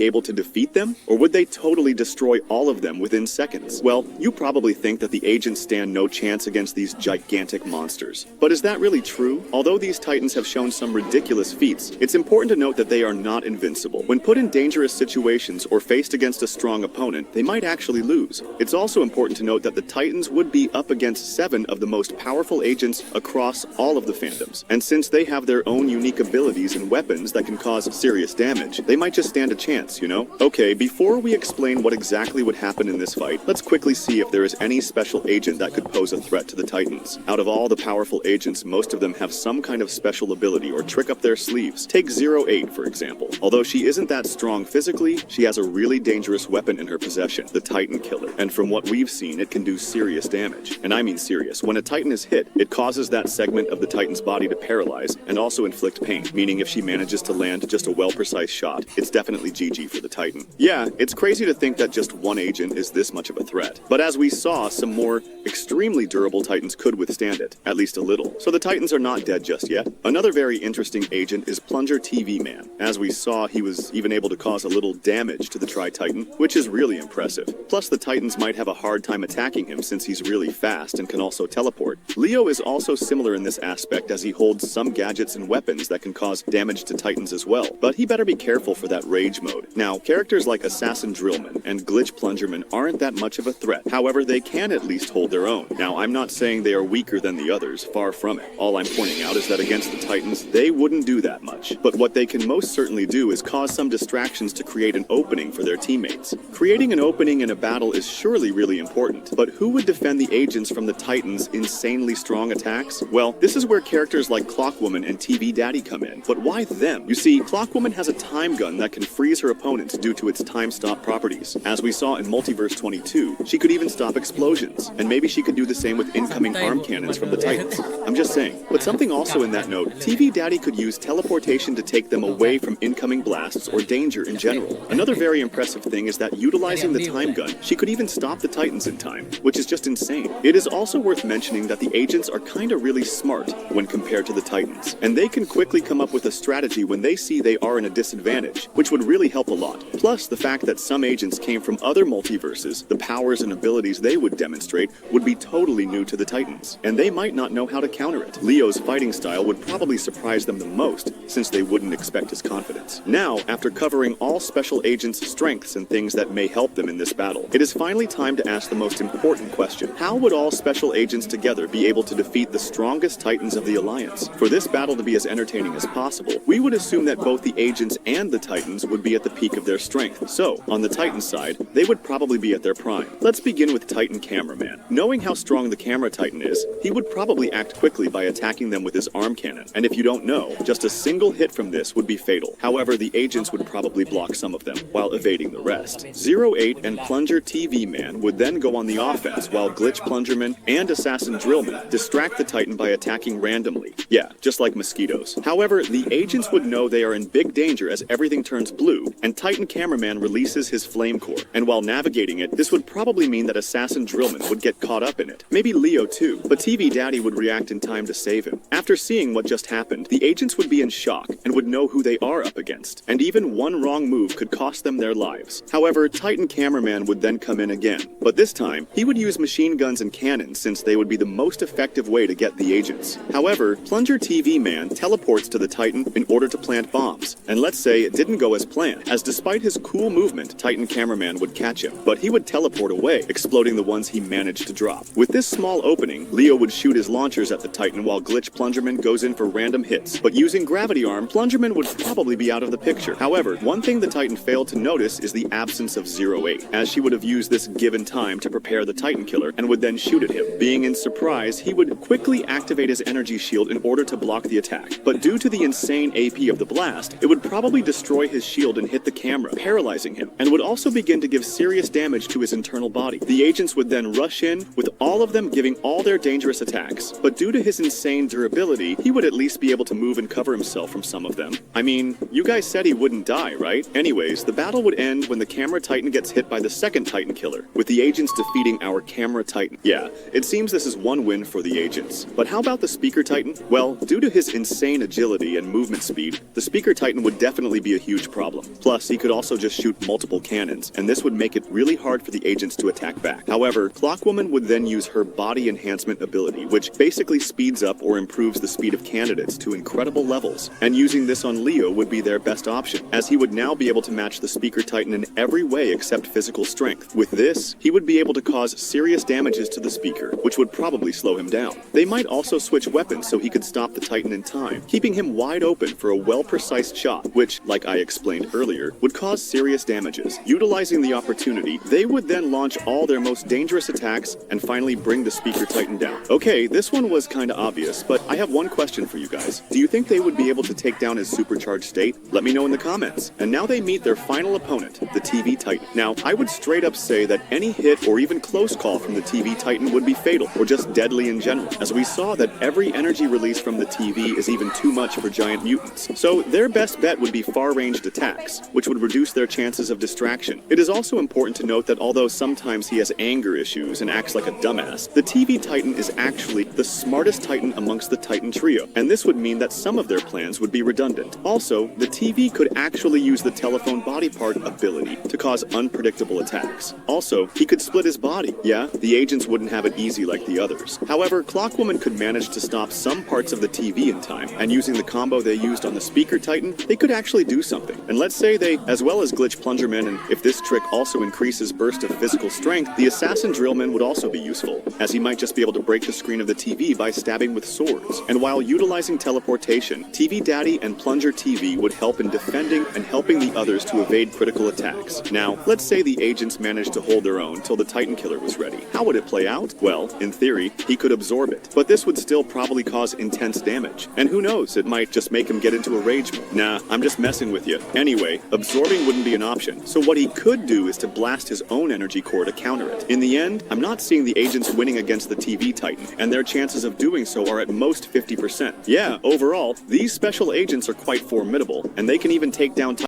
able to defeat them? Or would they totally destroy all of them within seconds? Well, you probably think that the agents stand no chance against these gigantic monsters. But is that really true? Although these titans have shown some ridiculous feats, it's important to note that they are not invincible. When put in dangerous situations or faced against a strong opponent, they might actually lose. It's also important to note that the titans would be up against 7 of the most powerful agents across all of the fandoms. And since they have their own unique abilities and weapons that can cause serious damage, they might just stand a chance, you know? Okay, before we explain what exactly would happen in this fight, let's quickly see if there is any special agent that could pose a threat to the titans. Out of all the powerful agents, most of them have some kind of special ability or trick up their sleeves. Take 08, for example. Although she isn't that strong physically, she has a really dangerous weapon in her possession, the Titan Killer. And from what we've seen, it can do serious damage. And I mean serious. When a titan is hit, it causes that segment of the titan's body to paralyze and also inflict pain, meaning if she manages to land just a well-precise shot, it's definitely GG for the titan. Yeah, it's crazy to think that just one agent is this much of a threat. But as we saw, some more extremely durable titans could withstand it, at least a little. So the titans are not dead just yet. Another very interesting agent is Plunger TV Man. As we saw, he was even able to cause a little damage to the Tri-Titan, which is really impressive. Plus, the titans might have a hard time attacking him since he's really fast and can also teleport. Leo is also similar in this aspect as he holds some gadgets and weapons that can cause damage to titans as well, but he better be careful for that rage mode. Now, characters like Assassin Drillman and Glitch Plungerman aren't that much of a threat. However, they can at least hold their own. Now, I'm not saying they are weaker than the others, far from it. All I'm pointing out is that against the titans, they wouldn't do that much. But what they can most certainly do is cause some distractions to create an opening for their teammates. Creating an opening in a battle is surely really important, but who would defend the agents from the titans' insanely strong attacks? Well, this is where characters like Clockwoman and TV Daddy come in. But why them? You see, Clockwoman has a time gun that can freeze her opponents due to its time-stop properties. As we saw in Multiverse 22, she could even stop explosions, and maybe she could do the same with incoming arm cannons from the titans. I'm just saying. But something also in that note, TV Daddy could use teleportation to take them away from incoming blasts or danger in general. Another very impressive thing is that utilizing the time gun, she could even stop the titans in time, which is just insane. It is also worth mentioning that the agents are kinda really smart when compared to the titans, and they can quickly come up with a strategy when they see they are in a disadvantage, which would really help a lot. Plus, the fact that some agents came from other multiverses, the powers and abilities they would demonstrate would be totally new to the titans, and they might not know how to counter it. Leo's fighting style would probably surprise them the most, since they wouldn't expect his confidence. Now, after covering all special agents' strengths and things that may help them in this battle, it is finally time to ask the most important question. How would all special agents together be able to defeat the strongest titans of the Alliance? For this battle to be as entertaining as possible, we would assume that both the agents and the titans would be at the peak of their strength. So, on the Titan side, they would probably be at their prime. Let's begin with Titan Cameraman. Knowing how strong the camera titan is, he would probably act quickly by attacking them with his arm cannon. And if you don't know, just a single hit from this would be fatal. However, the agents would probably block some of them, while evading the rest. 08 and Plunger TV Man would then go on the offense, while Glitch Plungerman and Assassin Drillman distract the Titan by attacking randomly. Yeah, just like mosquitoes. However, the agents would know they are in big danger as everything turns blue, and Titan Cameraman releases his flame core. And while navigating it, this would probably mean that Assassin Drillman would get caught up in it. Maybe Leo too, but TV Daddy would react in time to save him. After seeing what just happened, the agents would be in shock and would know who they are up against, and even one wrong move could cost them their lives. However, Titan Cameraman would then come in again, but this time, he would use machine guns and cannons since they would be the most effective way to get the agents. However, Plunger TV Man teleports to the Titan in order to plant bombs, and let's say it didn't go as planned, as despite his cool movement, Titan Cameraman would catch him, but he would teleport away, exploding the ones he managed to drop. With this small opening, Leo would shoot his launchers at the Titan while Glitch Plungerman goes in for random hits, but using Gravity Arm, Plungerman would probably be out of the picture. However, one thing the Titan failed to notice is the absence of 08, as she would have used this given time to prepare the Titan Killer and would then shoot at him. Being in surprise, he would quickly activate his energy shield in order to block the attack, but due to the insane AP of the blast, it would probably destroy his shield and hit the camera, paralyzing him, and would also begin to give serious damage to his internal body. The agents would then rush in, with all of them giving all their dangerous attacks. But due to his insane durability, he would at least be able to move and cover himself from some of them. I mean, you guys said he wouldn't die, right? Anyways, the battle would end when the camera titan gets hit by the second titan killer, with the agents defeating our camera titan. Yeah, it seems this is one win for the agents. But how about the speaker titan? Well, due to his insane agility and movement speed, the speaker titan would definitely be a huge problem. Plus, he could also just shoot multiple cannons, and this would make it really hard for the agents to attack back. However, Clockwoman would then use her body enhancement ability, which basically speeds up or improves the speed of candidates to incredible levels. And using this on Leo would be their best option, as he would now be able to match the speaker titan in every way except physical strength. With this, he would be able to cause serious damages to the speaker, which would probably slow him down. They might also switch weapons so he could stop the titan in time, keeping him wide open for a well-precised shot, which, like I explained earlier, would cause serious damages. Utilizing the opportunity, they would then launch all their most dangerous attacks and finally bring the speaker titan down. Okay, this one was kinda obvious, but I have one question for you guys. Do you think they would be able to take down his supercharged state? Let me know in the comments. And now they meet their final opponent, the TV Titan. Now, I would straight up say that any hit or even close call from the TV Titan would be fatal, or just deadly in general, as we saw that every energy release from the TV is even too much for giant mutants. So their best bet would be far-ranged attacks, which would reduce their chances of distraction. It is also important to note that although sometimes he has anger issues and acts like a dumbass, the TV Titan is actually the smartest Titan amongst the Titan trio, and this would mean that some of their plans would be redundant. Also, the TV could actually use the telephone body part ability to cause unpredictable attacks. Also, he could split his body. Yeah, the agents wouldn't have it easy like the others. However, Clockwoman could manage to stop some parts of the TV in time, and using the combo they used on the speaker Titan, they could actually do something. And let's say they, as well as Glitch Plungerman, and if this trick also increases burst of physical strength, the Assassin Drillman would also be useful, as he might just be able to break the screen of the TV by stabbing with swords. And while utilizing teleportation, TV Daddy and Plunger TV would help in defending and helping the others to evade critical attacks. Now, let's say the agents managed to hold their own till the Titan Killer was ready. How would it play out? Well, in theory, he could absorb it, but this would still probably cause intense damage. And who knows, it might just make him get into a rage mode. Nah, I'm just messing with you. Anyway, absorbing wouldn't be an option, so what he could do is to blast his own energy core to counter it. In the end, I'm not seeing the agents winning against the TV Titan, and their chances of doing so are at most 50%. Yeah, overall, these special agents are quite formidable, and they can even take down